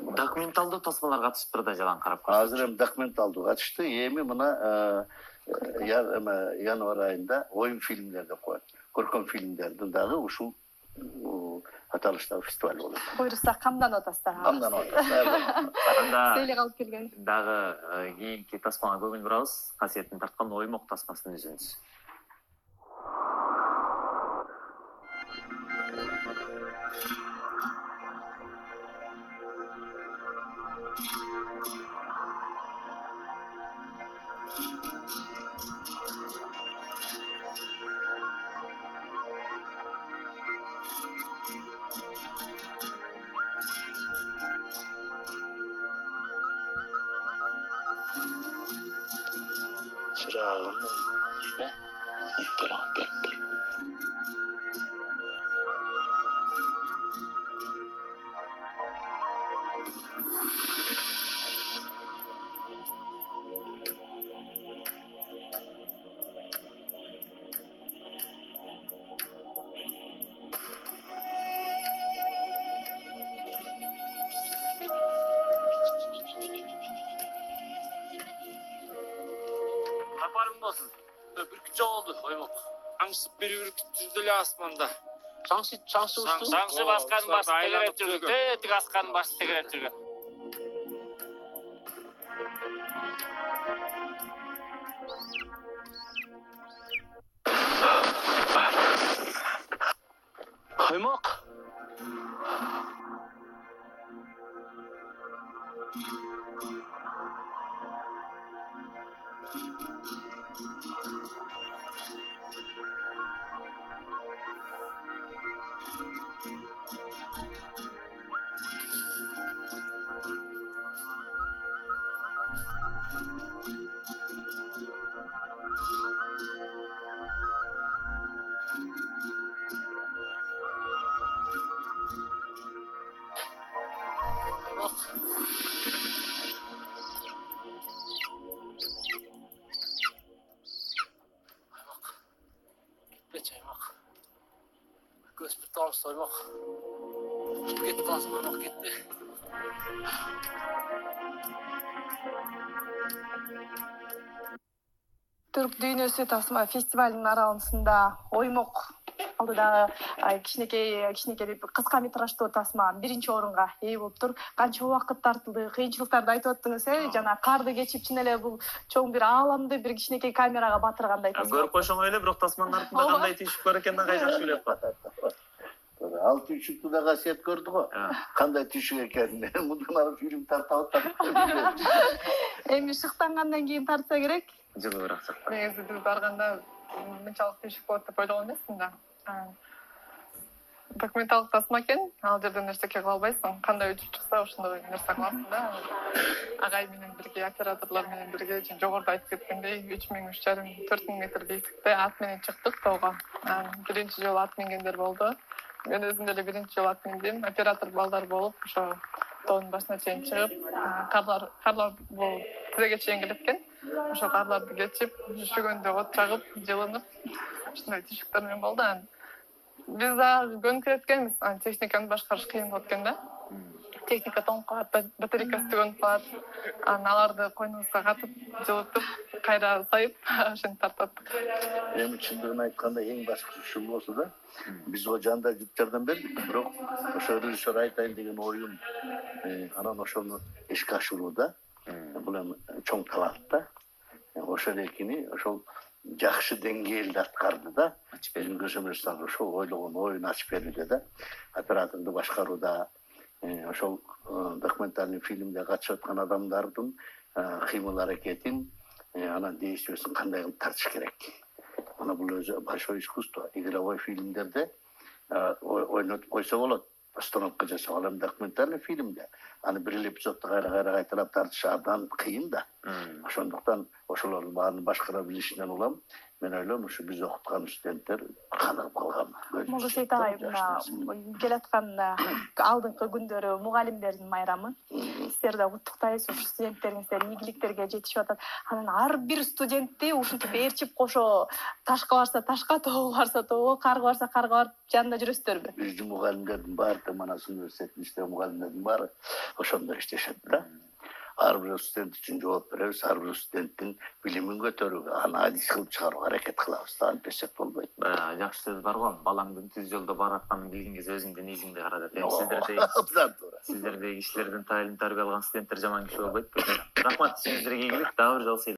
Документалдуу тасмалар катышыптыр да жалаң карап. Азыр эми документалдуу катышты. Эми мына январь айында оюн фильмдер деп коет. Көркөм фильмдердин дагы ушул аталыштагы фестиваль болот. Буйрса камдан атасыздар. Камдан атасыздар. Анда Селе калып келген. дагы кийинки тасмага көңүл бурабыз. Касиетин тарткан оймок тасмасын үзүнүз. Çırağım ne? İttiraf ettim. Yaparım olsun. Ürkütçü oldu oymok. Şangsıp bir ürkütçüdü asmanda. Şansı uçtu. Şangsı baskan bas tegeret türgü. Tetik askan bas tegeret türgü. Oymok. Geçeymek. Göz bir tarz soymak. Gitti asmamak gitti. Түрк дүйнөсү тасма фестивалынын аралыгында оймок алдыдагы кичинекей деп кыска метраждуу тасма биринчи орунга ээ болуптур. Канча убакыт тартылды, кыйынчылыктарды айтып өттүңүз, жана карды кечип чын эле бул чоң бир ааламды бир кичинекей камерага батыргандай тасма. Көрүп койсоң эле, бирок тасманын артында кандай түйшүк бар экенин ага жакшы билип калат. Ал түйшүктү да касиет көрдү го. Кандай түйшүк экенин. Мындан ары фильм тартып атат. Эми шыктангандан кийин тартса керек. Жылыраак чыкты. Негизи биз барганда мынчалык түйшүк болот деп ойлогон эмесмин да. Документалдык тасма экен, ал жерден эчтеке кыла албайсың. Кандай учуп чыкса ошондой нерсе кыласың да. Агай менен бирге, операторлор менен бирге жогоруда айтып кеткендей 3,5-4,000 метр бийиктикте ат менен чыктык тоого. Биринчи жолу ат мингендер болду. Мен өзүм деле биринчи жолу ат миндим. Оператор балдар болуп, ошо тоонун башына чейин чыгып, карлар бул тизеге чейин келет экен. Ошо карларды кечип, üşүгөндө от жагып, жылынып, ушундай түйшүктөр менен болду. Биз да көнүп кеткенбиз. Техниканы башкарыш кыйын болот экен да. Техника тоңуп калат, батарейкасы түгөнүп калат. Аларды койнубузга катып, жылытып, кайра сайып, ошентип тартаттык. Эми чындыгын айтканда эң башкысы ушул болсо да, биз го жанда жардам бердик, бирок ошо режиссер айтайын деген оюн анан ошону ишке ашырууда бул эми чоң талант да. Ошо экини ошол жакшы деңгээлде аткарды да. Биздин көзөмөлчүлөр ошол ойлогон оюн ачып берүүдө да, операторду башкарууда, ошол документальный фильмде катышып аткан адамдардын кыймыл аракетин, анан действиесин кандай кылып тартыш керек. Ана бул өзү большое искусство. Игровой фильмдерде ойнотуп койсо болот. Постановка жасап, ал эми документальный фильмде аны бир эле эпизодду кайра кайталап тартыш абдан кыйын да. Ошондуктан ошолордун баарын башкара билишинен улам, мен ойлойм, ушу биз окуткан студенттер каныгып калган. Могусейт агай, келаткан алдыңкы күндөрү мугалимдердин майрамы. сиздерди куттуктайбыз, ушу студенттериңиздер ийгиликтерге жетишип атат. Анан ар бир студентти ушинтип ээрчип кошо, ташка барса ташка, тоого барса тоого, карга барса карга барып жанында жүрөсүздөрбү? Биздин мугалимдердин баары, Манас университетинин иштеген мугалимдердин баары ошондо иштешет да. Ар бир студент үчүн жооп беребиз, ар бир студенттин билимин көтөрүүгө, анализ кылып чыгарууга аракет кылабыз да, антпесек болбойт. Жакшы сөз бар го, балаңдын түз жолдо баратканын билгин кезде өзүңдүн ийгиңди кара деп. Абдан туура. Сиздердей кишилердин тайылым тарбия алган студенттер жаман киши болбойт. Рахмат, сиздерге ийгилик, дагы бир жолу